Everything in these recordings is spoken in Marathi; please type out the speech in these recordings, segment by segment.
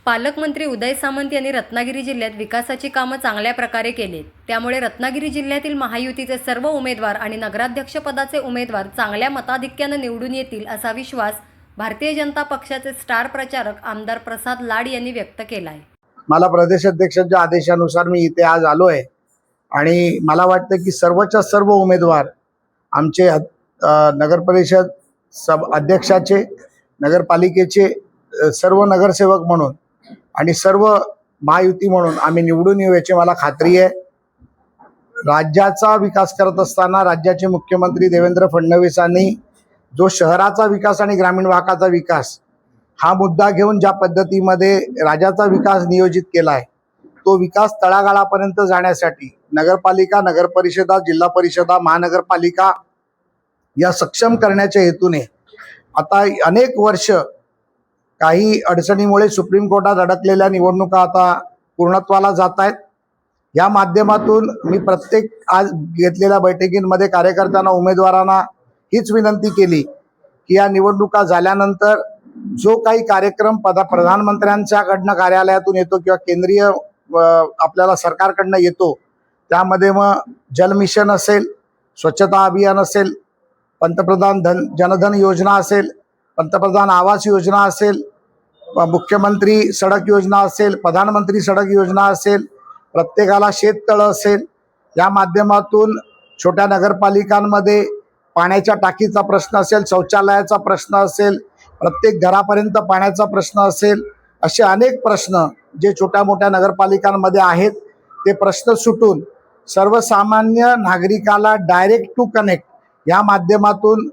पालकमंत्री उदय सामंत यांनी रत्नागिरी जिल्ह्यात विकासाची कामं चांगल्या प्रकारे केलीत। त्यामुळे रत्नागिरी जिल्ह्यातील महायुतीचे सर्व उमेदवार आणि नगराध्यक्षपदाचे उमेदवार चांगल्या मताधिक्याने निवडून येतील असा विश्वास भारतीय जनता पक्षाचे स्टार प्रचारक आमदार प्रसाद लाड यांनी व्यक्त केला आहे। मला प्रदेशाध्यक्षांच्या आदेशानुसार मी इथे आज आलो आहे आणि मला वाटतं की सर्वच्या सर्व उमेदवार आमचे नगरपरिषद अध्यक्षाचे, नगरपालिकेचे सर्व नगरसेवक म्हणून आणि सर्व महायुती म्हणून आम्ही निवडून येऊ याची मला खात्री आहे। राज्याचा विकास करत असताना राज्याचे मुख्यमंत्री देवेंद्र फडणवीसांनी जो शहराचा विकास आणि ग्रामीण भागाचा विकास हा मुद्दा घेऊन ज्या पद्धतीमध्ये राज्याचा विकास नियोजित केला आहे, तो विकास तळागाळापर्यंत जाण्यासाठी नगरपालिका, नगरपरिषदा, जिल्हा परिषदा, महानगरपालिका या सक्षम करण्याच्या हेतूने आता अनेक वर्ष काही अडचणीमुळे सुप्रीम कोर्टात अडकलेल्या निवडणुका आता पूर्णत्वाला जात आहेत। या माध्यमातून मी प्रत्येक आज घेतलेल्या बैठकींमध्ये कार्यकर्त्यांना, उमेदवारांना हीच विनंती केली की या निवडणुका झाल्यानंतर जो काही कार्यक्रम प्रधानमंत्र्यांच्याकडनं कार्यालयातून येतो किंवा केंद्रीय आपल्याला सरकारकडनं येतो, त्यामध्ये मग जल मिशन असेल, स्वच्छता अभियान असेल, पंतप्रधान जनधन योजना असेल, पंतप्रधान आवास योजना असेल, मुख्यमंत्री सडक योजना असेल, प्रधानमंत्री सडक योजना असेल, प्रत्येकाला शेततळं असेल, या माध्यमातून छोट्या नगरपालिकांमध्ये पाण्याच्या टाकीचा प्रश्न असेल, शौचालयाचा प्रश्न असेल, प्रत्येक घरापर्यंत पाण्याचा प्रश्न असेल, असे अनेक प्रश्न जे छोट्या मोठ्या नगरपालिकांमध्ये आहेत ते प्रश्न सुटून सर्वसामान्य नागरिकाला डायरेक्ट टू कनेक्ट या माध्यमातून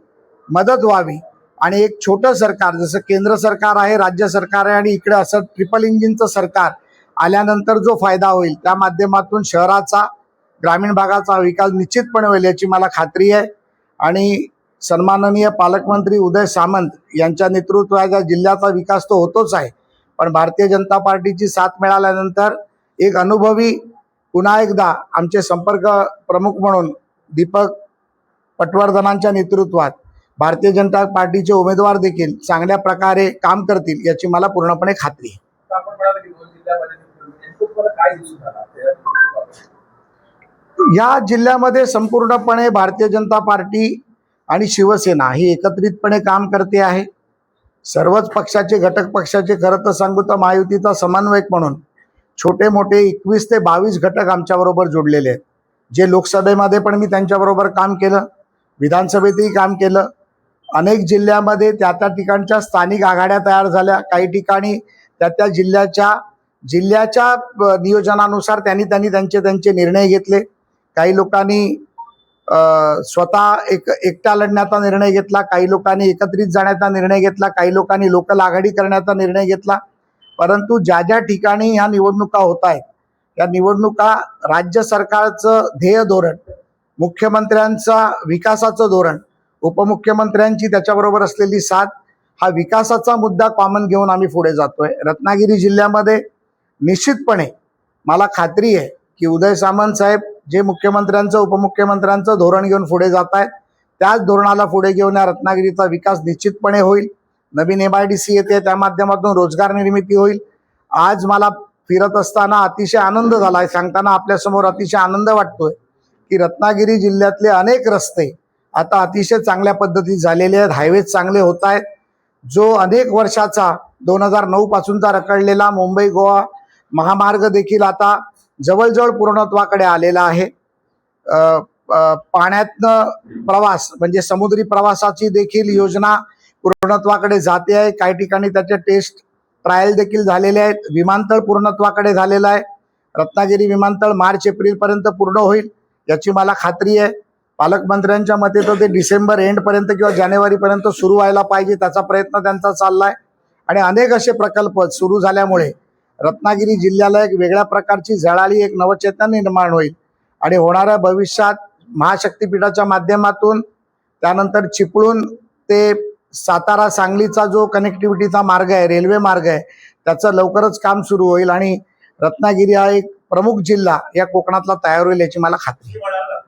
मदत व्हावी आणि एक छोटं सरकार जसं केंद्र सरकार आहे, राज्य सरकार आहे आणि इकडे असं ट्रिपल इंजिनचं सरकार आल्यानंतर जो फायदा होईल त्या माध्यमातून शहराचा, ग्रामीण भागाचा विकास निश्चितपणे होईल याची मला खात्री आहे। आणि सन्माननीय पालकमंत्री उदय सामंत यांच्या नेतृत्वाच्या जिल्ह्याचा विकास तो होतोच आहे, पण भारतीय जनता पार्टीची साथ मिळाल्यानंतर एक अनुभवी पुन्हा एकदा आमचे संपर्क प्रमुख म्हणून दीपक पटवर्धनांच्या नेतृत्वात भारतीय जनता पार्टीचे उमेदवार देखील चांगल्या प्रकारे काम करतील याची मला पूर्णपणे खात्री आहे। या जिल्ह्यामध्ये संपूर्णपणे भारतीय जनता पार्टी आणि शिवसेना ही एकत्रितपणे काम करते आहे। सर्वच पक्षाचे, घटक पक्षाचे, खरं तर सांगू तर महायुतीचा समन्वयक म्हणून छोटे मोठे 21 ते 22 घटक आमच्याबरोबर जोडलेले आहेत। जे लोकसभेमध्ये पण मी त्यांच्याबरोबर काम केलं, विधानसभेतही काम केलं। अनेक जिल्ह्यामध्ये त्या ठिकाणच्या स्थानिक आघाड्या तयार झाल्या, काही ठिकाणी त्या जिल्ह्याच्या नियोजनानुसार त्यांनी त्यांचे निर्णय घेतले। काही लोकांनी स्वतः एकटा लढण्याचा निर्णय घेतला, काही लोकांनी एकत्रित जाण्याचा निर्णय घेतला, काही लोकांनी लोकल आघाडी करण्याचा निर्णय घेतला। परंतु ज्या ठिकाणी ह्या निवडणुका होत आहेत त्या निवडणुका राज्य सरकारचं ध्येय धोरण, मुख्यमंत्र्यांचा विकासाचं धोरण, उपमुख्यमंत्र्यांची त्याच्याबरोबर असलेली साथ, हा विकासाचा मुद्दा कॉमन घेऊन आम्ही पुढे जातोय। रत्नागिरी जिल्ह्यामध्ये निश्चितपणे मला खात्री आहे की उदय सामंत साहेब जे मुख्यमंत्र्यांचं, उपमुख्यमंत्र्यांचं धोरण घेऊन पुढे जात आहेत, त्याच धोरणाला पुढे घेऊन या रत्नागिरीचा विकास निश्चितपणे होईल। नवीन MIDC येते, त्या माध्यमातून रोजगार निर्मिती होईल। आज मला फिरत असताना अतिशय आनंद झाला आहे, सांगताना आपल्यासमोर अतिशय आनंद वाटतोय की रत्नागिरी जिल्ह्यातले अनेक रस्ते आता अतिशय चांगल्या पद्धतीत झालेले आहेत, हायवेज चांगले होत आहेत। जो अनेक वर्षाचा 2009 पासूनचा रखडलेला मुंबई गोवा महामार्ग देखील आता जवळजवळ पूर्णत्वाकडे आलेला आहे। पाण्यातनं प्रवास म्हणजे समुद्री प्रवासाची देखील योजना पूर्णत्वाकडे जाते आहे। काही ठिकाणी त्याचे टेस्ट ट्रायल देखील झालेले आहेत। विमानतळ पूर्णत्वाकडे झालेला आहे। रत्नागिरी विमानतळ मार्च-एप्रिल पर्यंत पूर्ण होईल याची मला खात्री आहे। पालकमंत्र्यांच्या मते तर ते डिसेंबर एंडपर्यंत किंवा जानेवारीपर्यंत सुरू व्हायला पाहिजे, त्याचा प्रयत्न त्यांचा चाललाय। आणि अनेक असे प्रकल्प सुरू झाल्यामुळे रत्नागिरी जिल्ह्याला एक वेगळ्या प्रकारची झळाळी, एक नवचेतना निर्माण होईल आणि होणाऱ्या भविष्यात महाशक्तीपीठाच्या माध्यमातून त्यानंतर चिपळूण ते सातारा सांगलीचा जो कनेक्टिव्हिटीचा मार्ग आहे, रेल्वे मार्ग आहे, त्याचं लवकरच काम सुरू होईल आणि रत्नागिरी हा एक प्रमुख जिल्हा या कोकणातला तयार होईल याची मला खात्री आहे।